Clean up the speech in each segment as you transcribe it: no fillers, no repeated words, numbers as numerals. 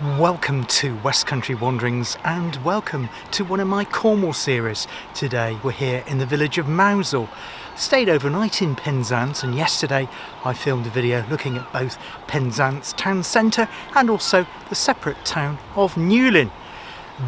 Welcome to West Country Wanderings and welcome to one of my Cornwall series. Today we're here in the village of Mousehole. Stayed overnight in Penzance and yesterday I filmed a video looking at both Penzance town centre and also the separate town of Newlyn.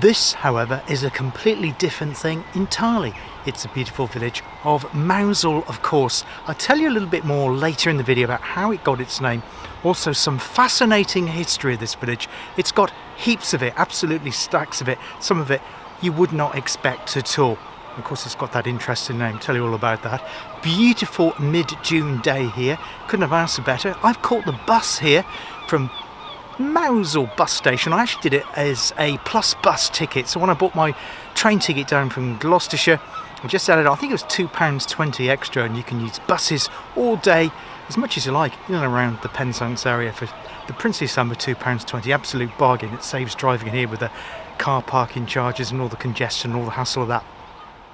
This, however, is a completely different thing entirely. It's a beautiful village of Mousehole, of course. I'll tell you a little bit more later in the video about how it got its name. Also some fascinating history of this village. It's got heaps of it, absolutely stacks of it. Some of it you would not expect at all. Of course it's got that interesting name, tell you all about that. Beautiful mid-June day here, couldn't have asked for better. I've caught the bus here from Mousehole bus station. I actually did it as a plus bus ticket, so when I bought my train ticket down from Gloucestershire I just added, I think it was £2.20 extra, and you can use buses all day as much as you like in and around the Penzance area for the princely sum of £2.20. Absolute bargain. It saves driving in here with the car parking charges and all the congestion and all the hassle of that.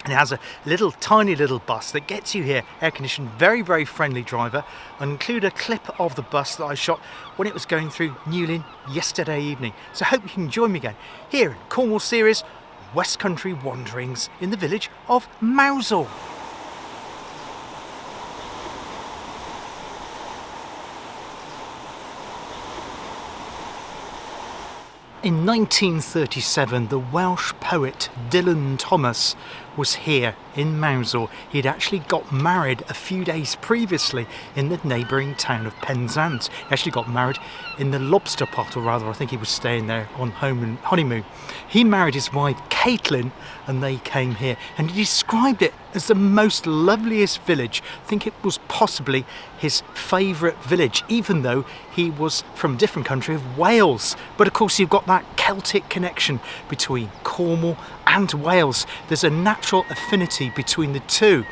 And it has a little tiny little bus that gets you here, air conditioned, very friendly driver. I'll include a clip of the bus that I shot when it was going through Newlyn yesterday evening. So I hope you can join me again here in Cornwall series West Country Wanderings in the village of Mousehole. In 1937, the Welsh poet Dylan Thomas was here in Mousehole. He'd actually got married a few days previously in the neighbouring town of Penzance. He actually got married in the Lobster Pot, or rather I think he was staying there on honeymoon. He married his wife Caitlin and they came here, and he described it as the most loveliest village. I think it was possibly his favourite village, even though he was from a different country of Wales. But of course you've got that Celtic connection between Cornwall and Wales. There's a natural affinity between the two.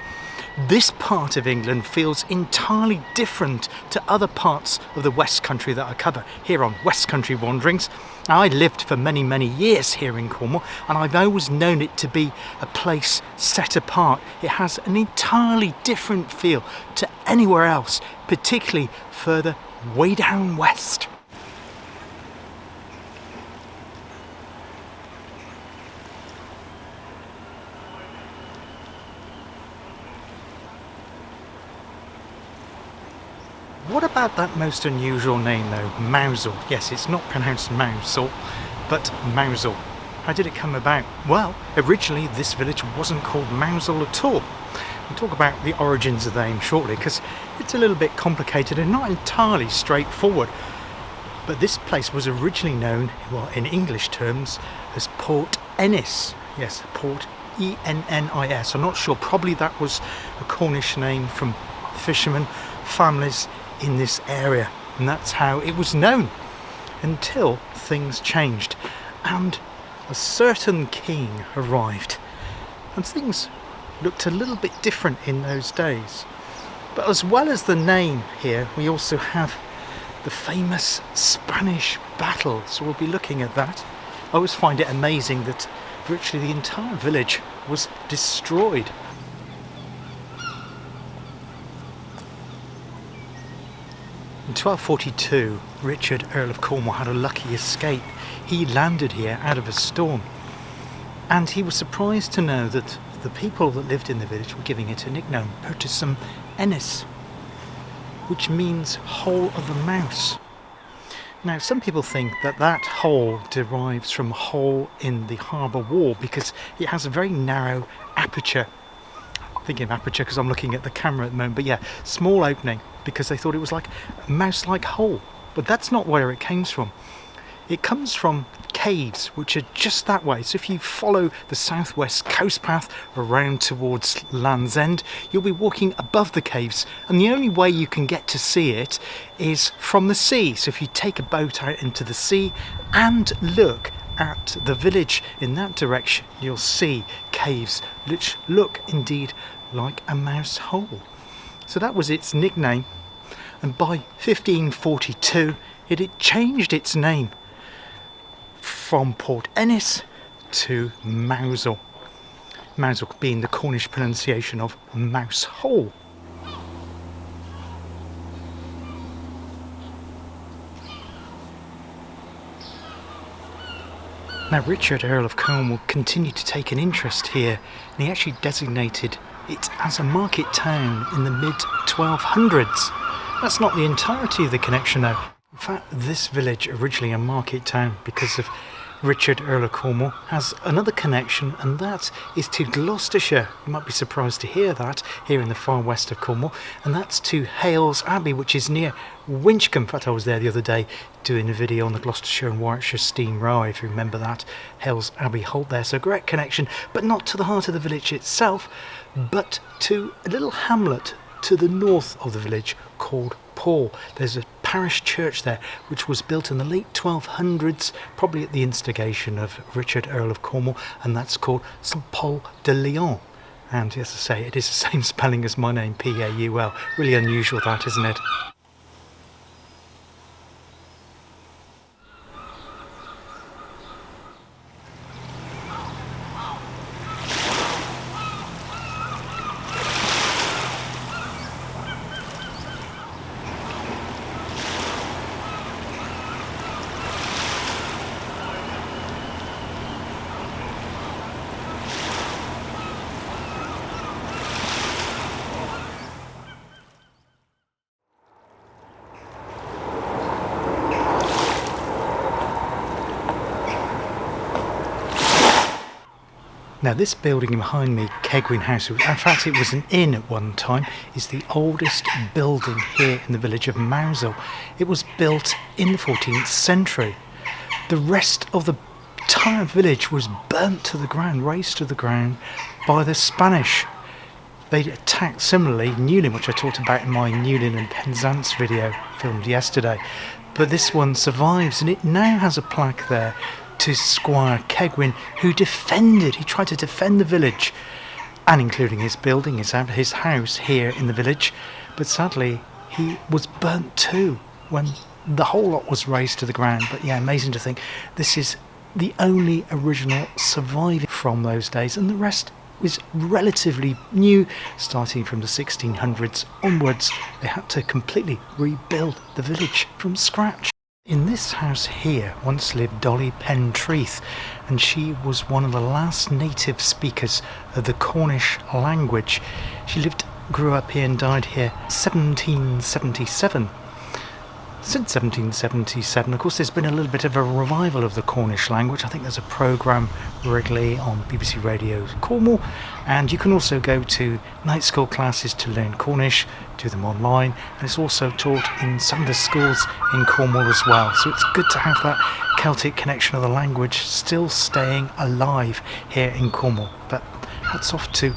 This part of England feels entirely different to other parts of the West Country that I cover here on West Country Wanderings. Now, I lived for many years here in Cornwall, and I've always known it to be a place set apart. It has an entirely different feel to anywhere else, particularly further way down west. What about that most unusual name though, Mousehole? Yes, it's not pronounced Mousehole, but Mousehole. How did it come about? Well, originally this village wasn't called Mousehole at all. We'll talk about the origins of the name shortly, because it's a little bit complicated and not entirely straightforward. But this place was originally known, well, in English terms, as Port Ennis. Yes, Port E-N-N-I-S. I'm not sure, probably that was a Cornish name from fishermen, families in this area, and that's how it was known until things changed and a certain king arrived, and things looked a little bit different in those days. But as well as the name here, we also have the famous Spanish battle, so we'll be looking at that. I always find it amazing that virtually the entire village was destroyed. In 1242, Richard, Earl of Cornwall, had a lucky escape. He landed here out of a storm, and he was surprised to know that the people that lived in the village were giving it a nickname, Penzance Ennis, which means hole of a mouse. Now, some people think that that hole derives from a hole in the harbour wall because it has a very narrow aperture. I'm thinking of aperture because I'm looking at the camera at the moment, but yeah, small opening, because they thought it was like a mouse-like hole. But that's not where it came from. It comes from caves, which are just that way. So if you follow the southwest coast path around towards Land's End, you'll be walking above the caves, and the only way you can get to see it is from the sea. So if you take a boat out into the sea and look at the village in that direction, you'll see caves which look indeed like a mouse hole. So that was its nickname, and by 1542 it had changed its name from Port Ennis to Mousehole. Mousehole being the Cornish pronunciation of Mousehole. Now Richard, Earl of Cornwall, continued to take an interest here, and he actually designated it as a market town in the mid-1200s. That's not the entirety of the connection though. In fact, this village, originally a market town because of Richard, Earl of Cornwall, has another connection, and that is to Gloucestershire. You might be surprised to hear that here in the far west of Cornwall, and that's to Hales Abbey, which is near Winchcombe. In fact, I was there the other day doing a video on the Gloucestershire and Warwickshire Steam Railway, if you remember that. Hales Abbey halt there, so great connection, but not to the heart of the village itself, but to a little hamlet to the north of the village called Paul. There's a parish church there which was built in the late 1200s, probably at the instigation of Richard, Earl of Cornwall, and that's called St Paul de Lyon. And as I say, it is the same spelling as my name, P-A-U-L. Really unusual that, isn't it? Now this building behind me, Kegwin House, in fact it was an inn at one time, is the oldest building here in the village of Mousehole. It was built in the 14th century. The rest of the entire village was burnt to the ground, razed to the ground by the Spanish. They attacked similarly Newlyn, which I talked about in my Newlyn and Penzance video filmed yesterday. But this one survives, and it now has a plaque there to Squire Kegwin, who tried to defend the village, and including his building, his house here in the village, but sadly he was burnt too when the whole lot was razed to the ground. But yeah, amazing to think this is the only original surviving from those days, and the rest was relatively new. Starting from the 1600s onwards, they had to completely rebuild the village from scratch. In this house here once lived Dolly Pentreath, and she was one of the last native speakers of the Cornish language. She grew up here and died here 1777. Since 1777, of course, there's been a little bit of a revival of the Cornish language. I think there's a programme regularly on BBC Radio Cornwall, and you can also go to night school classes to learn Cornish, do them online, and it's also taught in some of the schools in Cornwall as well. So it's good to have that Celtic connection of the language still staying alive here in Cornwall. But hats off to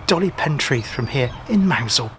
Dolly Pentreath from here in Mousehole.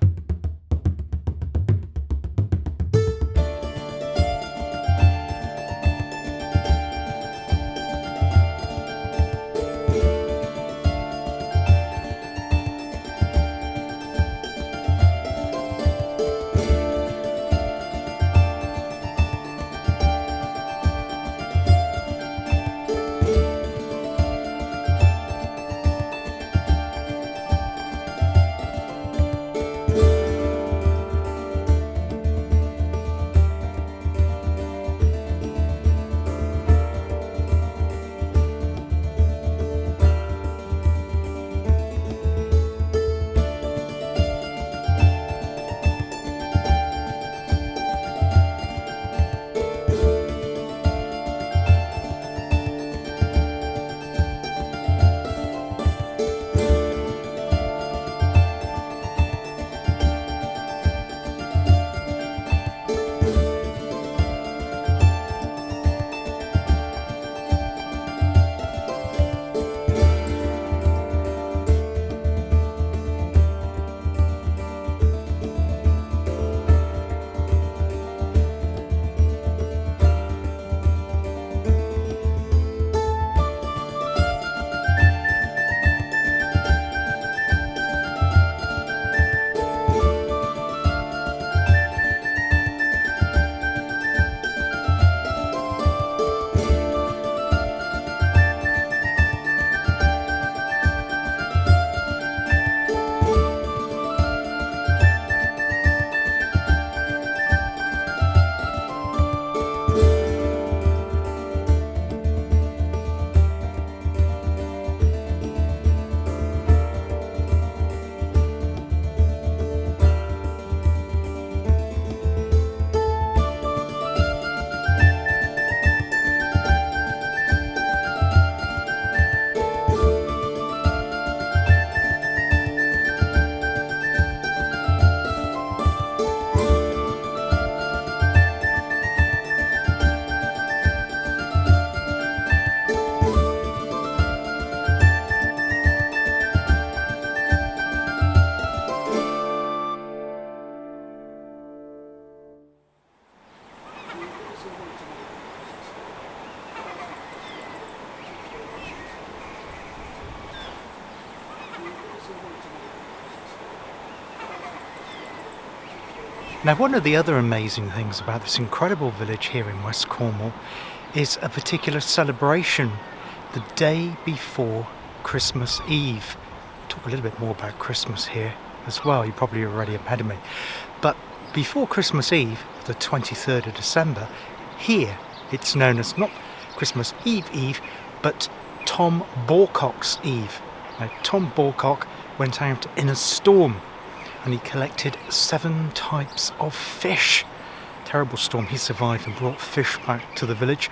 Now, one of the other amazing things about this incredible village here in West Cornwall is a particular celebration the day before Christmas Eve. I'll talk a little bit more about Christmas here as well. You're probably already ahead of me. But before Christmas Eve, the 23rd of December, here it's known as not Christmas Eve, but Tom Borcock's Eve. Now, Tom Borcock went out in a storm and he collected 7 types of fish. Terrible storm. He survived and brought fish back to the village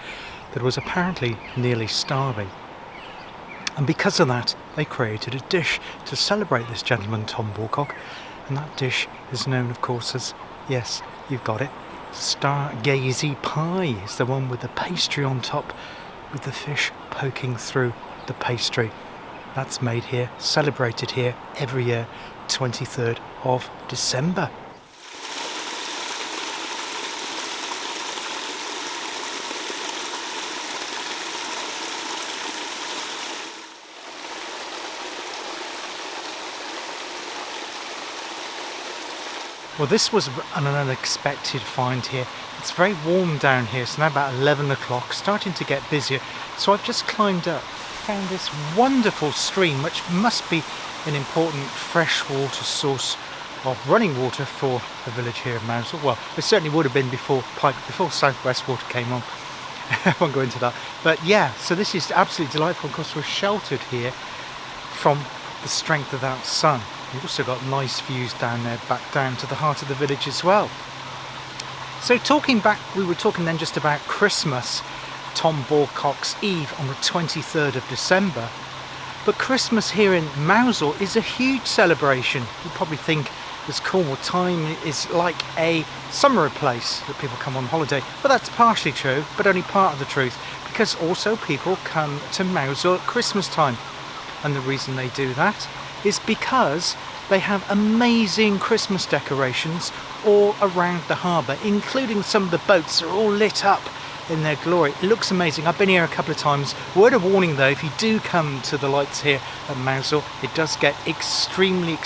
that was apparently nearly starving. And because of that, they created a dish to celebrate this gentleman, Tom Borcock. And that dish is known, of course, as, yes, you've got it, Stargazy pie. It's the one with the pastry on top, with the fish poking through the pastry. That's made here, celebrated here every year, 23rd of December. Well, this was an unexpected find here. It's very warm down here. It's now about 11 o'clock, starting to get busier. So I've just climbed up, found this wonderful stream, which must be an important freshwater source of running water for the village here in Mousehole. Well, it certainly would have been before South West Water came on. I won't go into that. But yeah, so this is absolutely delightful. Of course, we're sheltered here from the strength of that sun. You've also got nice views down there, back down to the heart of the village as well. So we were talking then just about Christmas, Tom Borcock's Eve on the 23rd of December. But Christmas here in Mousehole is a huge celebration. You probably think this Cornwall time is like a summer place that people come on holiday. But that's partially true, but only part of the truth, because also people come to Mousehole at Christmas time. And the reason they do that is because they have amazing Christmas decorations all around the harbour, including some of the boats are all lit up in their glory. It looks amazing. I've been here a couple of times. Word of warning though, if you do come to the lights here at Mousehole, it does get extremely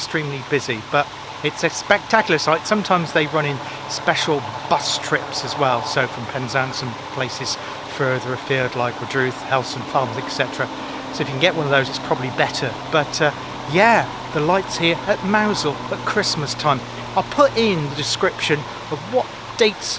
busy, but it's a spectacular sight. Sometimes they run in special bus trips as well, so from Penzance and places further afield like Redruth, Helston Farms, etc. So if you can get one of those, it's probably better. But yeah, the lights here at Mousehole at Christmas time. I'll put in the description of what dates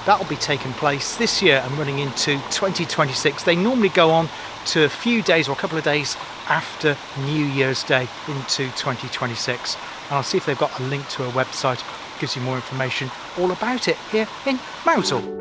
that'll be taking place this year and running into 2026. They normally go on to a few days or a couple of days after New Year's Day into 2026. And I'll see if they've got a link to a website that gives you more information all about it here in Mousehole.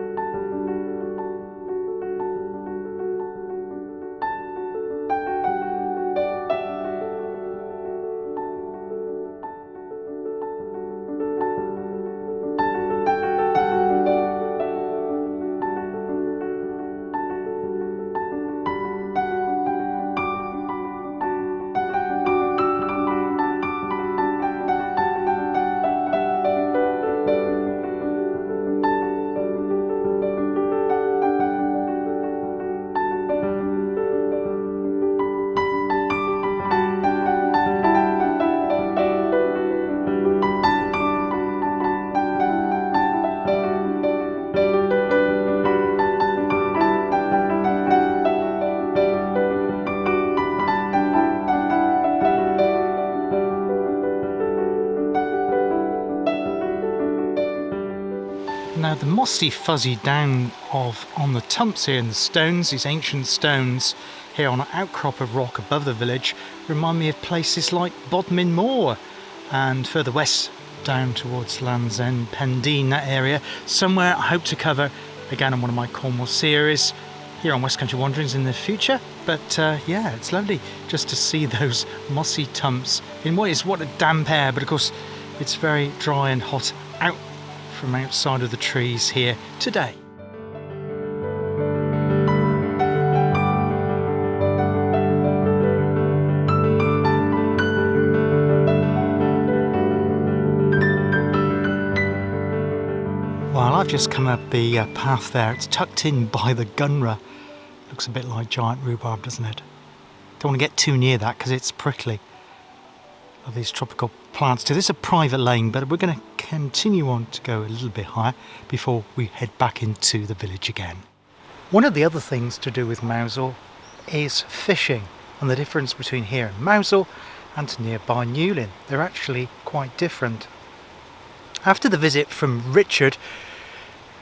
Now the mossy fuzzy down on the tumps here and the stones, these ancient stones here on an outcrop of rock above the village, remind me of places like Bodmin Moor and further west down towards Land's End, Pendeen, that area. Somewhere I hope to cover again on one of my Cornwall series here on West Country Wanderings in the future. But yeah, it's lovely just to see those mossy tumps in what a damp air, but of course it's very dry and hot out from outside of the trees here today. Well, I've just come up the path there. It's tucked in by the gunra. Looks a bit like giant rhubarb, doesn't it? Don't want to get too near that because it's prickly. Of these tropical plants too. This is a private lane, but we're going to continue on to go a little bit higher before we head back into the village again. One of the other things to do with Mousehole is fishing, and the difference between here and Mousehole and nearby Newlyn. They're actually quite different. After the visit from Richard,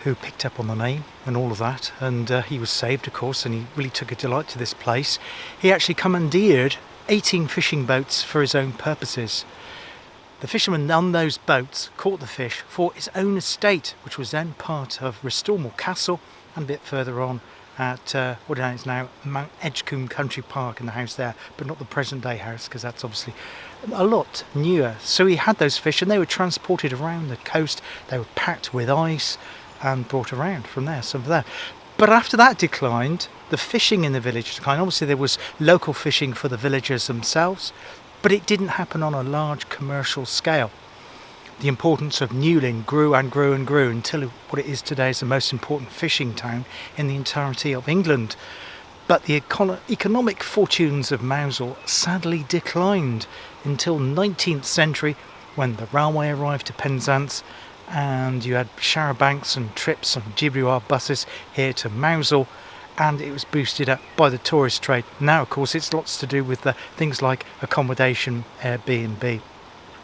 who picked up on the name and all of that, and he was saved of course, and he really took a delight to this place, he actually commandeered 18 fishing boats for his own purposes. The fisherman on those boats caught the fish for his own estate, which was then part of Restormel Castle, and a bit further on at what is now Mount Edgecombe Country Park, in the house there, but not the present day house, because that's obviously a lot newer. So he had those fish and they were transported around the coast. They were packed with ice and brought around from there, some of there. But after that declined, the fishing in the village declined. Obviously there was local fishing for the villagers themselves, but it didn't happen on a large commercial scale. The importance of Newlyn grew and grew and grew until what it is today is the most important fishing town in the entirety of England. But the economic fortunes of Mousehole sadly declined until 19th century, when the railway arrived to Penzance, and you had charabancs and trips on GWR buses here to Mousehole, and it was boosted up by the tourist trade. Now of course it's lots to do with things like accommodation, Airbnb.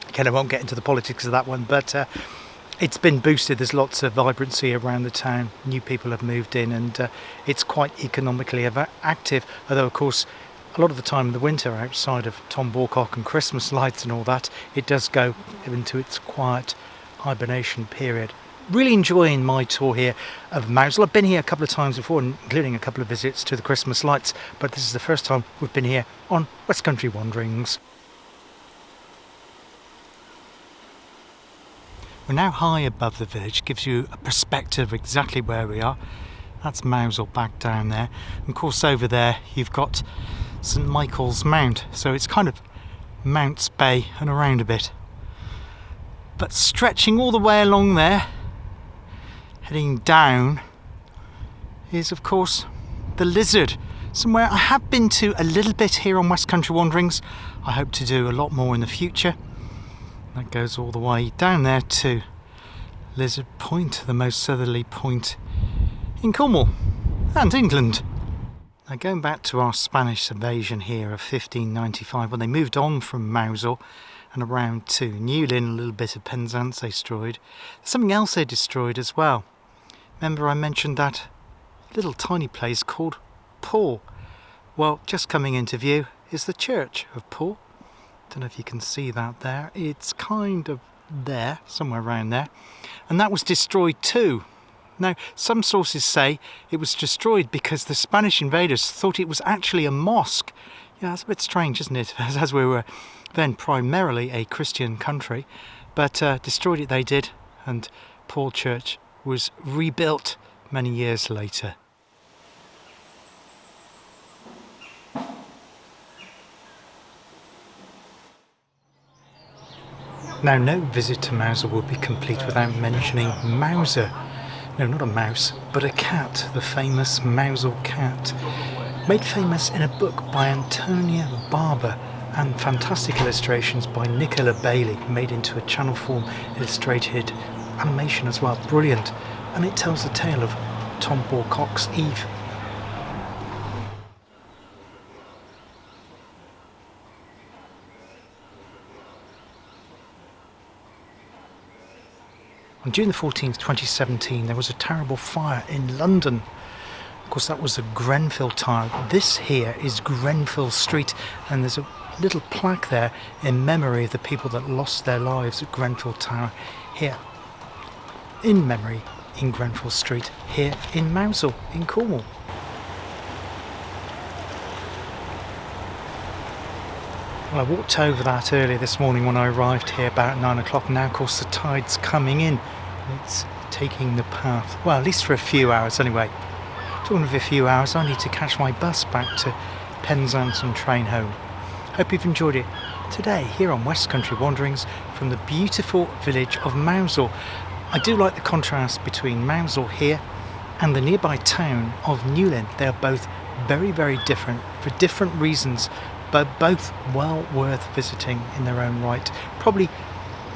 Again, I won't get into the politics of that one, but it's been boosted. There's lots of vibrancy around the town. New people have moved in, and it's quite economically active. Although, of course, a lot of the time in the winter, outside of Tom Borcock and Christmas lights and all that, it does go into its quiet hibernation period. Really enjoying my tour here of Mousehole. I've been here a couple of times before, including a couple of visits to the Christmas lights, but this is the first time we've been here on West Country Wanderings. We're now high above the village, gives you a perspective of exactly where we are. That's Mousehole back down there. And of course over there you've got St Michael's Mount, so it's kind of Mounts Bay and around a bit. But stretching all the way along there, heading down, is of course the Lizard, somewhere I have been to a little bit here on West Country Wanderings. I hope to do a lot more in the future. That goes all the way down there to Lizard Point, the most southerly point in Cornwall and England. Now going back to our Spanish invasion here of 1595, when they moved on from Mousehole and around to Newlyn, a little bit of Penzance they destroyed. There's something else they destroyed as well. Remember I mentioned that little tiny place called Paul? Well, just coming into view is the church of Paul. Don't know if you can see that there. It's kind of there, somewhere around there, and that was destroyed too. Now some sources say it was destroyed because the Spanish invaders thought it was actually a mosque. Yeah, that's a bit strange, isn't it, as we were then primarily a Christian country, but destroyed it they did, and Paul Church was rebuilt many years later. Now, no visit to Mousehole would be complete without mentioning Mouser. No, not a mouse, but a cat, the famous Mousehole cat. Made famous in a book by Antonia Barber, and fantastic illustrations by Nicola Bailey, made into a Channel 4 illustrated animation as well. Brilliant. And it tells the tale of Tom Borcock's Eve. On June the 14th, 2017, there was a terrible fire in London. Of course, that was the Grenfell Tower. This here is Grenfell Street, and there's a little plaque there in memory of the people that lost their lives at Grenfell Tower here. In memory, in Grenfell Street, here in Mousehole, in Cornwall. Well, I walked over that earlier this morning when I arrived here about 9 o'clock. Now, of course, the tide's coming in. It's taking the path, well, at least for a few hours anyway. Talking of a few hours, I need to catch my bus back to Penzance and train home. Hope you've enjoyed it today here on West Country Wanderings from the beautiful village of Mousehole. I do like the contrast between Mousehole here and the nearby town of Newlyn. They are both very, very different for different reasons, but both well worth visiting in their own right. Probably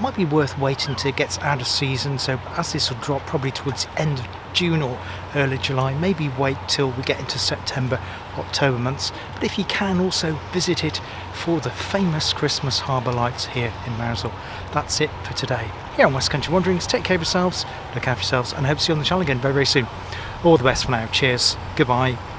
might be worth waiting till it gets out of season. So as this will drop probably towards the end of June or early July, maybe wait till we get into September, October months. But if you can, also visit it for the famous Christmas harbour lights here in Mousehole. That's it for today here on West Country Wanderings. Take care of yourselves, look after yourselves, and I hope to see you on the channel again very, very soon. All the best for now. Cheers. Goodbye.